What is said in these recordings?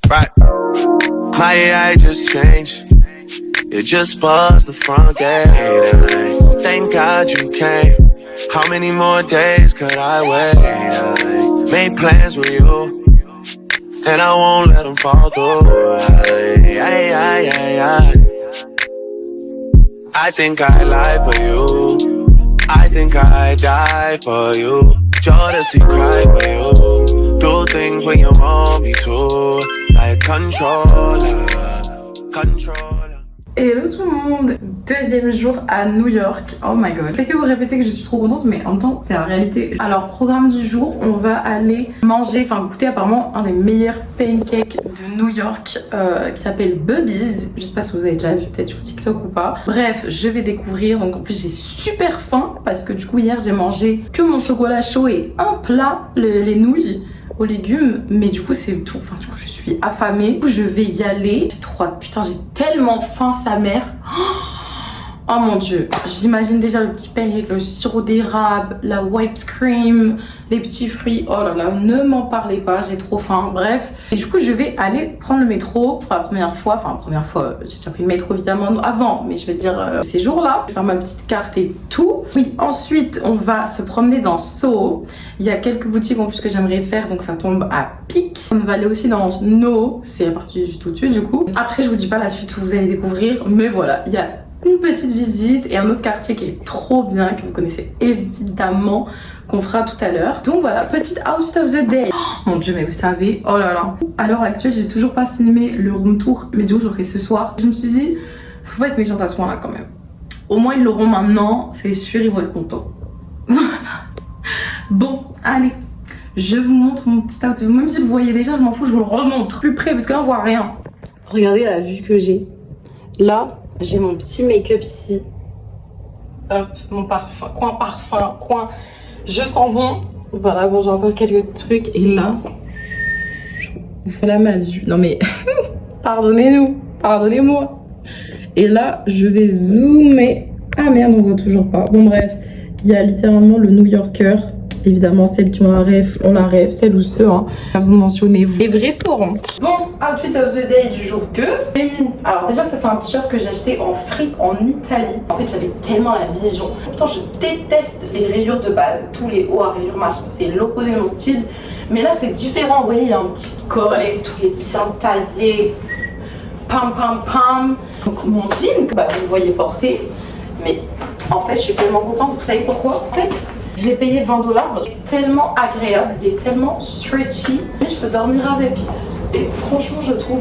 Right. My AI just changed. You just buzzed the front gate. I thank God you came. How many more days could I wait? I made plans with you, and I won't let them fall through. I think I lie for you. I think I die for you. Jealousy cry for you. Do things when you want me to. Like controller. Hello tout le monde, deuxième jour à New York, oh my god. Je fais que vous répéter que je suis trop contente mais en même temps c'est la réalité. Alors programme du jour, on va aller manger, enfin goûter apparemment un des meilleurs pancakes de New York qui s'appelle Bubby's. Je sais pas si vous avez déjà vu peut-être sur TikTok ou pas. Bref, je vais découvrir, donc en plus j'ai super faim parce que du coup hier j'ai mangé que mon chocolat chaud et un plat, les nouilles aux légumes, mais du coup c'est tout, enfin du coup je suis affamée, du coup je vais y aller, j'ai trop hâte, putain j'ai tellement faim sa mère. Oh mon dieu, j'imagine déjà le petit pain avec le sirop d'érable, la whipped cream, les petits fruits, oh là là, ne m'en parlez pas, j'ai trop faim, bref. Et du coup je vais aller prendre le métro pour la première fois, j'ai déjà pris le métro évidemment avant, mais je vais dire ces jours-là, je vais faire ma petite carte et tout. Oui, ensuite on va se promener dans Soho, il y a quelques boutiques en plus que j'aimerais faire, donc ça tombe à pic. On va aller aussi dans No, c'est la partie juste au-dessus du coup. Après je vous dis pas la suite où vous allez découvrir, mais voilà, il y a une petite visite et un autre quartier qui est trop bien, que vous connaissez évidemment, qu'on fera tout à l'heure. Donc voilà, petite outfit of the day. Oh mon dieu, mais vous savez, oh là là. À l'heure actuelle, j'ai toujours pas filmé le room tour, mais du coup, je le ferai ce soir. Je me suis dit, faut pas être méchante à ce point-là quand même. Au moins, ils l'auront maintenant, c'est sûr, ils vont être contents. Bon, allez. Je vous montre mon petit outfit. Même si vous le voyez déjà, je m'en fous, je vous le remontre plus près parce que là, on voit rien. Regardez la vue que j'ai. Là, j'ai mon petit make-up ici. Hop, mon parfum, coin. Je sens bon. Voilà, bon, j'ai encore quelques trucs. Et là, voilà ma vue. Non mais, pardonnez-nous, pardonnez-moi. Et là, je vais zoomer. Ah merde, on voit toujours pas. Bon bref, il y a littéralement le New Yorker. Évidemment, celles qui ont la ref, celles ou ceux, hein. Pas besoin de mentionner, les vrais sauront. Bon, outfit of the day du jour 2. J'ai mis, alors déjà ça c'est un t-shirt que j'ai acheté en fripe en Italie. En fait j'avais tellement la vision. Pourtant je déteste les rayures de base, tous les hauts à rayures machin, c'est l'opposé de mon style. Mais là c'est différent, vous voyez il y a un petit col et tout est bien taillé. Pam. Donc mon jean que vous me voyez porter. Mais en fait je suis tellement contente, vous savez pourquoi? En fait, je l'ai payé 20 $, c'est tellement agréable, il est tellement stretchy, et je peux dormir avec. Et franchement, je trouve,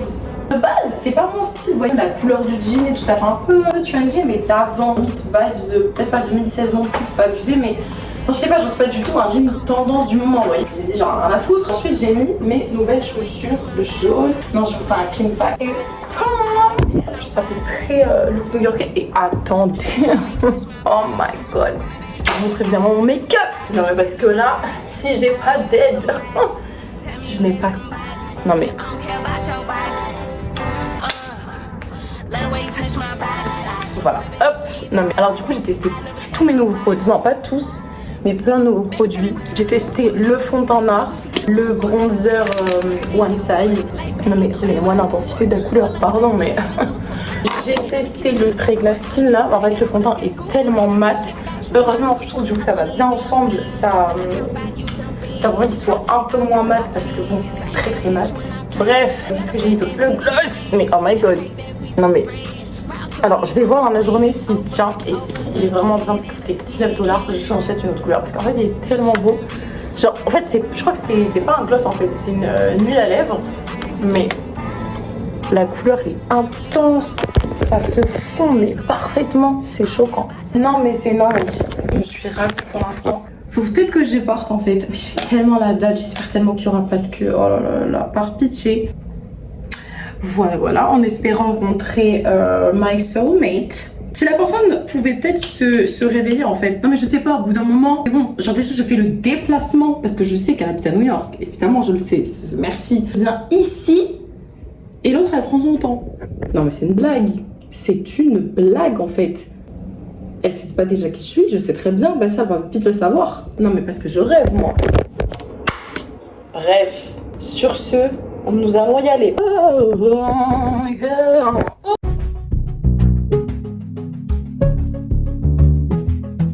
de base, c'est pas mon style, vous voyez, la couleur du jean et tout ça fait un peu trendy, mais d'avant, vibes, peut-être pas 2016 non plus, faut pas abuser, mais enfin, je sais pas, pas du tout un jean tendance du moment, vous voyez, je vous ai dit genre rien à foutre. Ensuite, j'ai mis mes nouvelles chaussures jaunes, non, je veux pas un pin pack. Et ça fait très look new-yorkais. Et attendez, oh my god. Je vous montre évidemment mon make-up. Non mais parce que là, si j'ai pas d'aide, si je n'ai pas... Non mais... Voilà, hop. Non mais alors du coup j'ai testé tous mes nouveaux produits, non pas tous, mais plein de nouveaux produits. J'ai testé le fond de teint Nars, le bronzer One Size. Non mais moi l'intensité de la couleur, pardon mais... J'ai testé le Regla Skin là, en fait le fond de teint est tellement mat. Heureusement, je trouve du coup ça va bien ensemble, ça pourrait qu'il soit un peu moins mat parce que bon, c'est très mat. Bref, parce que j'ai mis le gloss, mais oh my god. Non mais, alors je vais voir dans la journée s'il tient et s'il est vraiment bien parce qu'il coûtait 19 $. J'achète une autre couleur parce qu'en fait il est tellement beau. Genre, en fait, je crois que c'est pas un gloss en fait, c'est une huile à lèvres, mais la couleur est intense. Ça se fond mais parfaitement, c'est choquant. Non mais c'est énorme, je suis ravie pour l'instant. Faut peut-être que je les porte en fait, mais j'ai tellement la date, j'espère tellement qu'il n'y aura pas de queue, oh là là, par pitié. Voilà, en espérant rencontrer my soulmate. Si la personne pouvait peut-être se réveiller en fait. Non mais je sais pas, au bout d'un moment, c'est bon, genre déjà je fais le déplacement parce que je sais qu'elle habite à New York, évidemment je le sais, merci. Je viens ici et l'autre elle prend son temps. Non mais c'est une blague. C'est une blague en fait. Elle sait pas déjà qui je suis, je sais très bien, ben ça va vite le savoir. Non mais parce que je rêve moi. Bref, sur ce, Nous allons y aller.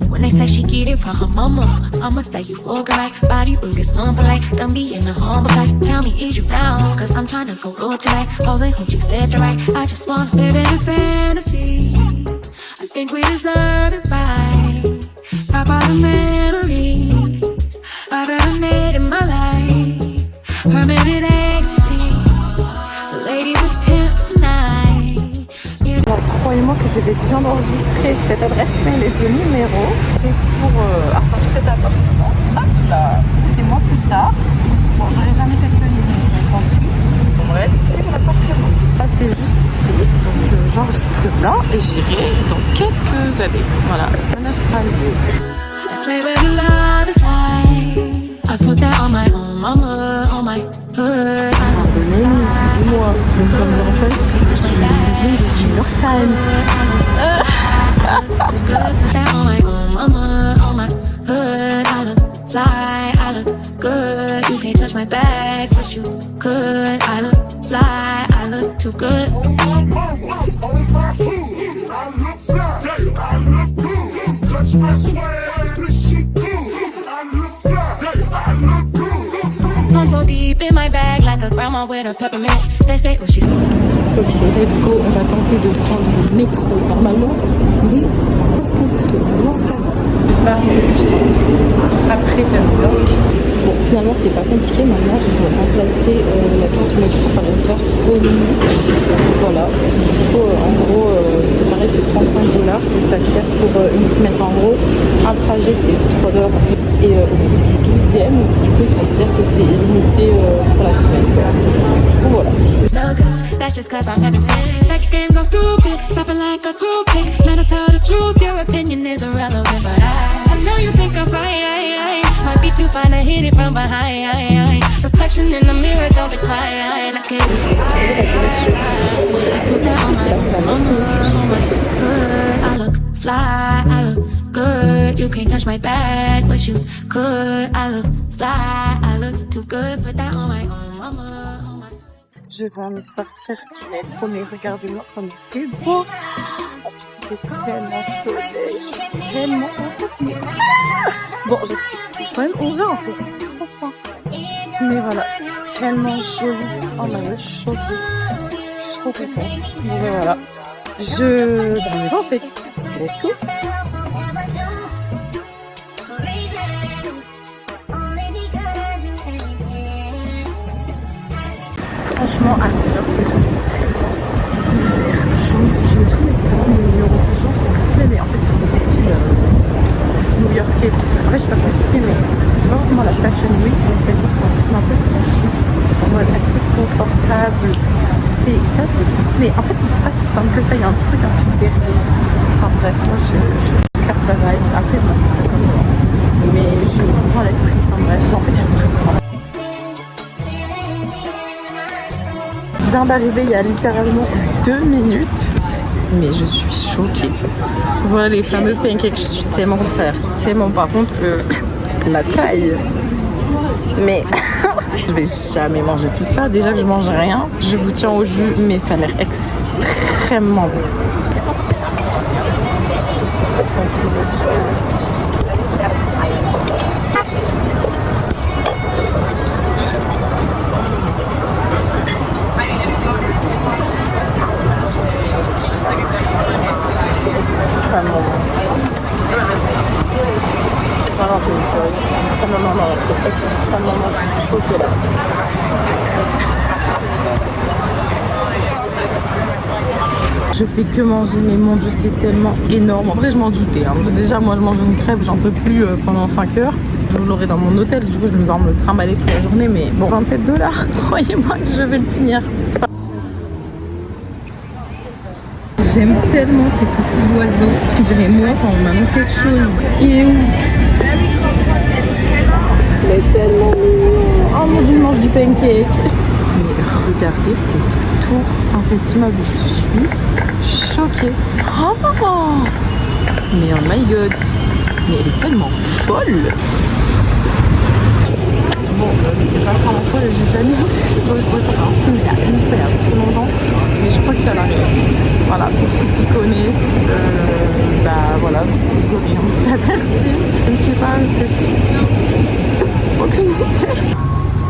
When they say she get it from her mama, I'ma say you walking like body rugged, unpolite. Don't be in the humble like, tell me is you down? Cause I'm trying to go road tonight. Holding hoochies left and right. I just wanna live in a fantasy. I think we deserve it right. Pop all the memories I've ever made in my life. Permanent ecstasy. The ladies is pimps tonight. Alors, croyez-moi que je vais bien enregistrer cette adresse mail et ce numéro. C'est pour cet appartement. Hop là, c'est moi plus tard. Bon, j'aurais jamais cette tenue, mais tant pis. Bref, c'est mon appartement. Là, c'est juste ici. Donc, j'enregistre bien et j'irai dans quelques années. Voilà, on a pas lieu. Let's play where the love is high. I put that on my own mama, on my hood. Pardonnez-nous, dis-moi, nous sommes en face du New York Times. Too good, put that on my own mama, on my hood. I look fly, I look good. You can't touch my bag, but you could. I look fly, I look too good. On my mama, on my hood, I look fly, I look good. Touch my swag, this shit good. I look fly, I look good. I'm so deep in my bag, like a grandma with a peppermint. They say, oh, she's. Ok, let's go. On va tenter de prendre le métro. Normalement, il est pas compliqué. Normalement, ça va. Paris, c'est plus simple. Après, bon, finalement, c'était pas compliqué. Maintenant, ils ont remplacé la carte du métro par une carte au menu. Voilà. Du coup, en gros, c'est pareil, c'est $35 et ça sert pour une semaine. En gros, un trajet, c'est $3. Et au bout du 12e, du coup, ils considèrent que c'est illimité pour la semaine. Du coup, voilà. No good, that's just cause I'm having sex. Sex games go stupid, stopping like a toothpick. Man, I tell the truth, your opinion is irrelevant. But I know you think I'm fine. Might be too fine to hit it from behind. Reflection in the mirror, don't decline. I can't I put that on my hood. I look fly, I look good. You can't touch my bag, but you could. I look fly, I look too good. Put that on my own mama. Je viens de sortir du métro, mais regardez-moi comme c'est beau. En plus, il fait tellement soleil, je suis tellement contente. Bon, c'était quand même 11h, c'est trop froid. Mais voilà, c'est tellement joli. Oh my god, je suis choquée. Je suis trop contente. Bon, ben voilà. On y va en fait. Let's go. Franchement, à New York, les gens sont tellement ouverts, gentils. J'aime tous les termes, les gens sont stylés, mais en fait, c'est le style new-yorkais. En fait, je sais pas comment expliquer, mais c'est pas forcément la fashion week, mais c'est-à-dire que c'est un style un peu typique, en mode assez confortable. C'est simple, mais en fait, c'est pas si simple que ça. Il y a un truc un peu derrière. Enfin bref, moi, je capte la vibe. Après, je m'en fous pas comme moi, mais je comprends l'esprit. Enfin bref, en fait, il y a tout. Je viens d'arriver il y a littéralement 2 minutes, mais je suis choquée. Voilà les fameux pancakes, je suis tellement contente, ça a l'air tellement, par contre, la taille. Mais je vais jamais manger tout ça, déjà que je mange rien. Je vous tiens au jus, mais ça a l'air extrêmement bon. Non, c'est une tuerie. Non, c'est extrêmement, je suis choquée là. Je fais que manger, mais mon dieu, c'est tellement énorme. En vrai, je m'en doutais. Hein. Déjà, moi, je mange une crêpe, j'en peux plus pendant 5 heures. Je l'aurai dans mon hôtel, du coup, je vais devoir me le trimballer toute la journée. Mais bon, $27, croyez-moi que je vais le finir. J'aime tellement ces petits oiseaux. Je dirais moi quand on m'annonce quelque chose. Il est où? Il est tellement mignon. Oh mon dieu, il mange du pancake. Mais regardez cette tour, enfin cet immeuble, je suis choquée. Oh, mais oh my god. Mais elle est tellement folle. bon, c'était pas la première fois, j'ai jamais vu Boss Boss en film, il y a une fois, il y a très longtemps, mais je crois qu'il y a l'arrivée. Voilà, pour ceux qui connaissent, bah voilà, vous aurez un petit aperçu. Je ne sais pas ce que c'est. Aucune idée.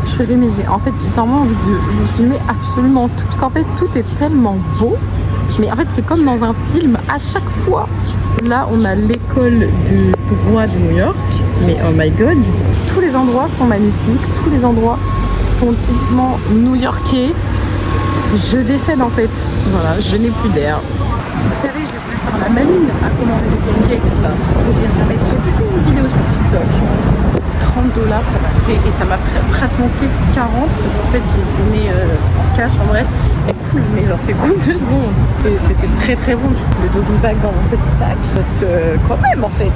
Je rêvais, mais j'ai en fait tellement envie de filmer absolument tout, parce qu'en fait tout est tellement beau, mais en fait c'est comme dans un film à chaque fois. Là on a l'école du droit de New York, mais oh my god, tous les endroits sont magnifiques, tous les endroits sont typiquement new-yorkais. Je décède en fait, voilà, je n'ai plus d'air. Vous savez, j'ai voulu faire la maligne à commander des pancakes là, j'ai regardé, j'ai fait une vidéo sur TikTok. $30, ça m'a coûté, et ça m'a pratiquement coûté 40 parce qu'en fait j'ai donné en cash, en bref, c'est cool, mais genre c'est cool 2 secondes. C'était très très bon, du coup, le doggy bag dans mon petit sac, quand même en fait.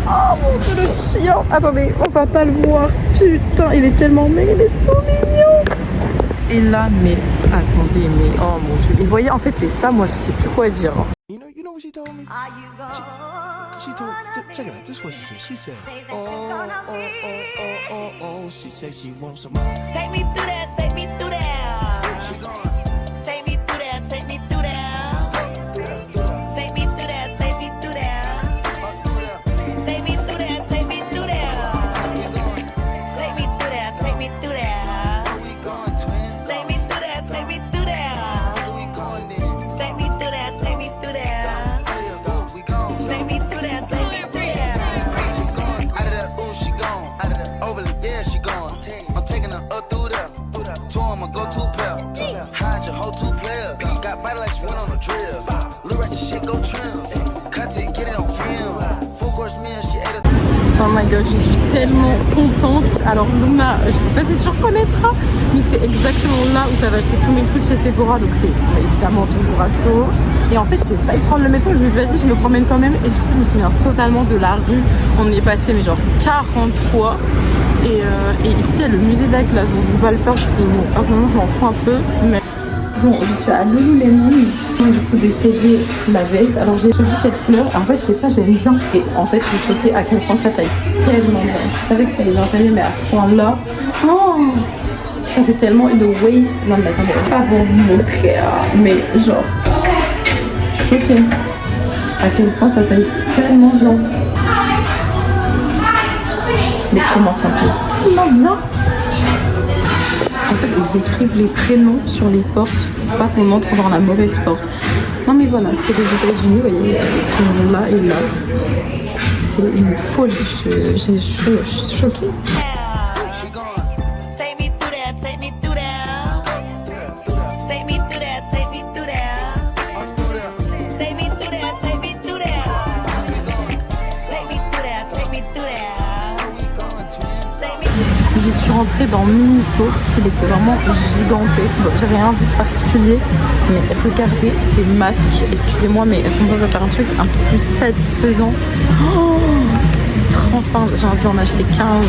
Oh mon dieu, le chien! Attendez, on va pas le voir, putain, il est tellement mais il est tout mignon! Et là, mais attendez, mais oh mon dieu, et vous voyez, en fait c'est ça, moi je sais plus quoi dire. You know what she told me? She told check it out. This is what she said. She said, oh. She said she wants some more. Take me through that, take me through that. She gone. Take me through that, take me through that. Take me through that, take me through that. Take me through that, take me through that. Take me through that, take me through that. Where we going, twin? Take me through that, take me through that. Where we going then? Take me through that, take me through that. We gone. Take me through that, take me through that. She gone. Out of that, ooh, she gone. Out of that, overly, yeah, she gone. I'm taking her up through there. Two of my go-to pair. Hide your whole 2 player. Got body like she went on a drill. Look at your shit, go trim. Content, get it on film. Full course meal, she ate it. Oh my god, je suis tellement contente. Alors Luna, je sais pas si tu reconnaîtras, mais c'est exactement là où j'avais acheté tous mes trucs chez Sephora, donc c'est évidemment toujours à Soho. Et en fait j'ai failli prendre le métro, je me suis dit vas-y je me promène quand même, et du coup je me souviens totalement de la rue. On y est passé mais genre 40 fois. Et ici il y a le musée de la glace, donc je vais pas le faire parce que bon, en ce moment je m'en fous un peu. Mais... Bon, je suis à Lululemon, du coup d'essayer la veste. Alors j'ai choisi cette couleur, en fait je sais pas, j'aime bien. Et en fait je suis choquée à quel point ça taille tellement bien. Je savais que ça allait bien tailler, mais à ce point là, oh, ça fait tellement une waist. Non mais attendez, pas pour vous montrer, mais genre, choquée à quel point ça taille tellement bien. Mais comment ça taille tellement bien. En fait, ils écrivent les prénoms sur les portes pour pas qu'on entre dans la mauvaise porte. Non mais voilà, c'est les États-Unis, vous voyez, les prénoms là et là. C'est une folie, je suis choquée. She gone. Take me through that, take me through that. Take me through that, take me through that. Take me through that, take me through that. Take me through that, take me through that. Where we going, twin? Take me Je suis rentrée dans Miniso parce qu'il était vraiment gigantesque. Bon, j'ai rien vu de particulier, mais regardez ces masques. Excusez-moi, mais est-ce qu'on peut faire un truc un peu plus satisfaisant? Oh, transparent, j'ai envie d'en acheter 15.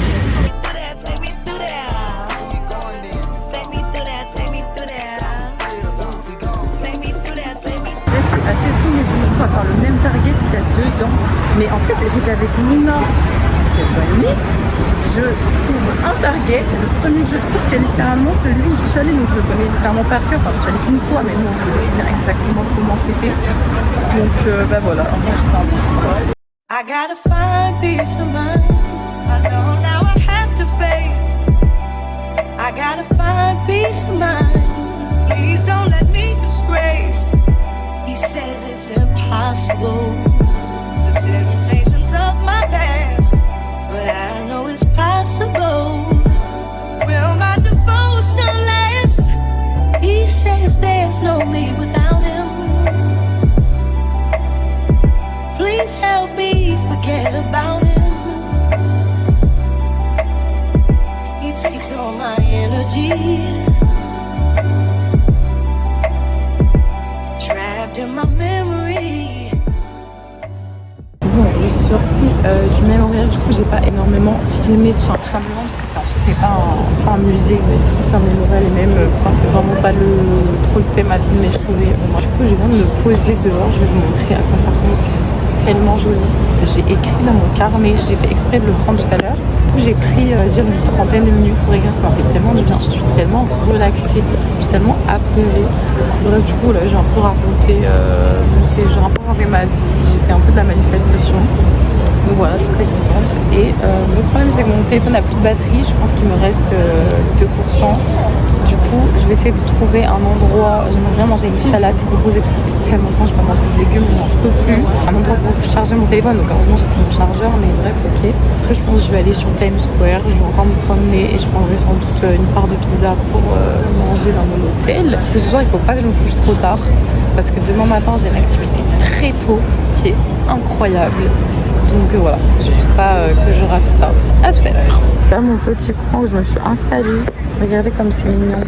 Take me through that. Where we going then? Take me through that, take me through that. We gone. Take me through that, take me Là, c'est assez fou, mais je me retrouve à faire le même target qu'il y a 2 ans. Mais en fait, j'étais avec Luna il y a 2 ans et demi. Je trouve un target. Le premier que je trouve, c'est littéralement celui où je suis allée. Donc, je le connais littéralement par cœur. Enfin, je suis allée qu'une fois, mais bon, je me souviens exactement comment c'était. Donc, bah voilà, en vrai, je sens un peu fou. I gotta find peace of mind. I know now I have to face. I gotta find peace of mind. Please don't let me disgrace. He says it's impossible. The temptations of my past, but I know it's possible. Will my devotion last? He says there's no me without him. Please help me forget about him. He takes all my energy. Trapped in my memory. Bon, je suis sortie du mémorial, du coup j'ai pas énormément filmé tout simplement parce que c'est pas un musée, mais c'est un mémorial, et même pour moi c'était vraiment pas trop le thème à filmer, je trouvais. Du coup je viens de me poser dehors, je vais vous montrer à quoi ça ressemble. C'est tellement joli. J'ai écrit dans mon carnet, j'ai fait exprès de le prendre tout à l'heure. J'ai pris dire une trentaine de minutes pour écrire, ça m'a fait tellement du bien, je suis tellement relaxée, je suis tellement apaisée. Bref, du coup là j'ai un peu raconté j'ai un peu raconté ma vie, j'ai fait un peu de la manifestation. Donc voilà, je suis très contente. Et le problème c'est que mon téléphone n'a plus de batterie, je pense qu'il me reste 2%. Du coup, je vais essayer de trouver un endroit, j'aimerais bien manger une salade composée, parce que ça fait tellement longtemps que je n'ai pas mangé de légumes, je n'en peux plus. Un endroit pour charger mon téléphone, donc à un moment j'ai pris mon chargeur, mais bref, ok. Après je pense que je vais aller sur Times Square, je vais encore me promener et je prendrai sans doute une part de pizza pour manger dans mon hôtel. Parce que ce soir il ne faut pas que je me couche trop tard, parce que demain matin j'ai une activité très tôt qui est incroyable. Donc voilà, surtout pas que je rate ça. À tout à l'heure. Là, mon petit coin où je me suis installée. Regardez comme c'est mignon.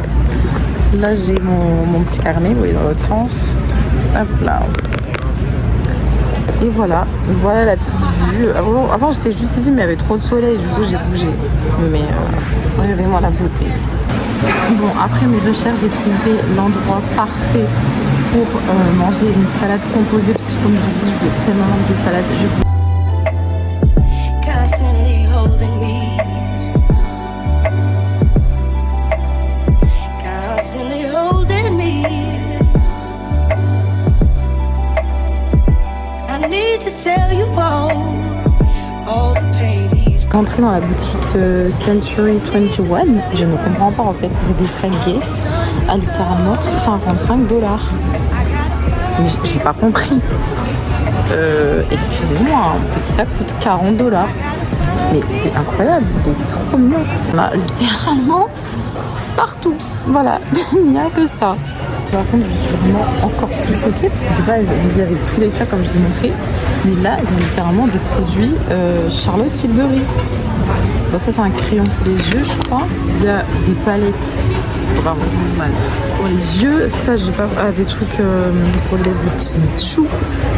Là, j'ai mon petit carnet, vous voyez, dans l'autre sens. Hop là. Et voilà, voilà la petite vue. Avant j'étais juste ici, mais il y avait trop de soleil, du coup j'ai bougé. Mais regardez-moi la beauté. Bon, après mes recherches, j'ai trouvé l'endroit parfait pour manger une salade composée. Parce que comme je vous dis, je voulais tellement manger des salades. Constantly holding me, constantly holding me. I need to tell you all the pain he's Entrée dans la boutique Century 21, je ne comprends pas en fait. Des Guess à littéralement $55. Mais j'ai pas compris. Excusez-moi, ça coûte $40. Mais c'est incroyable, c'est trop mignon. On a littéralement partout. Voilà, il n'y a que ça. Par contre, je suis vraiment encore plus choquée parce que de base, il y avait tous les sacs comme je vous ai montré. Mais là, il y a littéralement des produits Charlotte Tilbury. Bon, ça, c'est un crayon pour les yeux, je crois. Il y a des palettes. Oh, pardon, je me mal. Pour les yeux, ça, j'ai pas. Ah, des trucs pour les lèvres de Chimichou.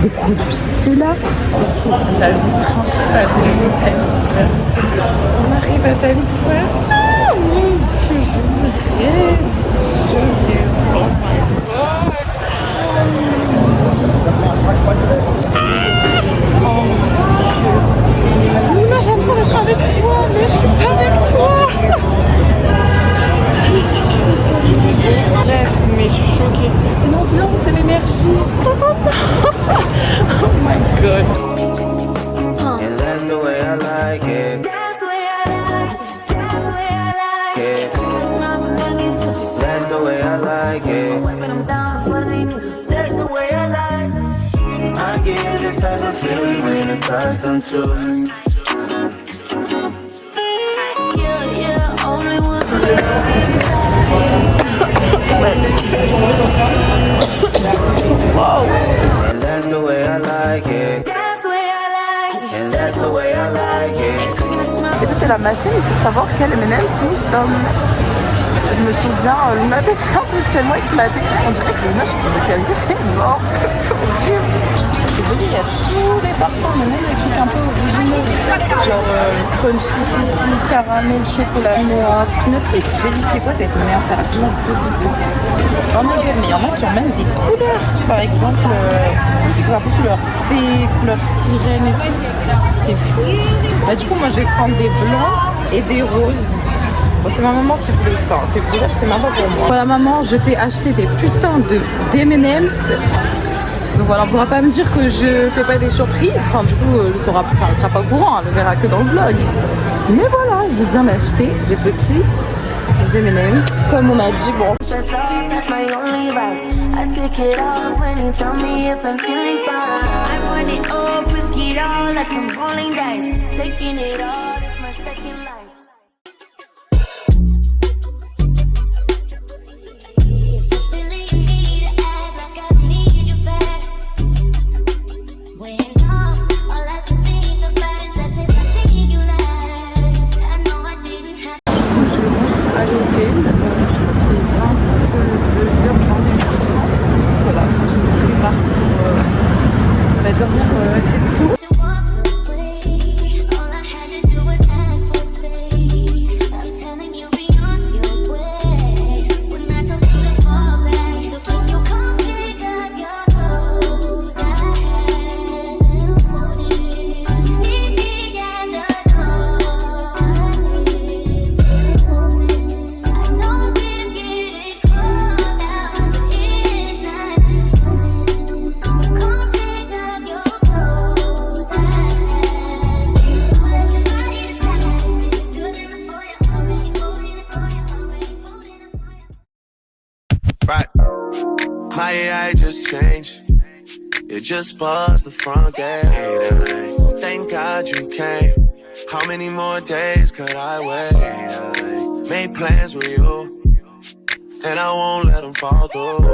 Des produits Stila. Ok, la vie principale de Times Square. On arrive à Times Square. Ah, mon Dieu, je rêve. Je rêve. Oh my god. Oh mon Dieu. Luna, j'ai besoin d'être avec toi, mais je suis pas avec toi. Bref, mais je suis choquée. C'est l'ambiance, c'est l'énergie. Ça va pas. Oh my god. And that's the way I like it. That's the way I like, that's the way I like it. Smile for me, That's the way I like it. when I'm down for me. That's the way I like it. I get this type of feeling you ain't accustomed to. Yeah, only one. And that's the way I like it. That's the way I like it. And that's the way I like it. You're gonna smile. Et ça, c'est la machine, il faut savoir quel M&M's nous sommes. Je me souviens, Luna était un truc tellement éclaté. On dirait que Luna, je peux me caler, c'est mort. C'est horrible. C'est joli, il y a tous les parfums, mais même les trucs un peu originaux. Genre crunchy, cookie, caramel, chocolat noir, peanut et jelly. C'est quoi cette merde? Ça a l'air vraiment dégoûtant. Oh my god, mais il y en a qui ont même des couleurs. Par exemple, c'est un peu couleur fée, couleur sirène et tout. C'est fou. Bah, du coup, moi, je vais prendre des blancs et des roses. Bon, c'est ma maman qui fait ça, c'est pour dire que c'est maman pour moi. Voilà maman, je t'ai acheté des putains de M&M's. Donc voilà, on pourra pas me dire que je fais pas des surprises. Enfin du coup, elle sera pas au courant, elle le verra que dans le vlog. Mais voilà, j'ai bien acheté des petits M&M's. Comme on a dit, bon. Stress off, that's my only vice. I take it off when you tell me if I'm feeling fine. I want it up, risk it all like I'm rolling dice. Taking it all, it's my second life. It's so silly of me to act like I need you back. When all I can think about is that since I seen you last, I know I didn't have. Je rentre à l'hôtel, je crois qu'il est 22h30. Voilà, je me prépare pour dormir assez tôt. To walk away, all I had to do was My AI just changed. It just buzzed the front gate. I thank God you came. How many more days could I wait? I made plans with you, and I won't let them fall through.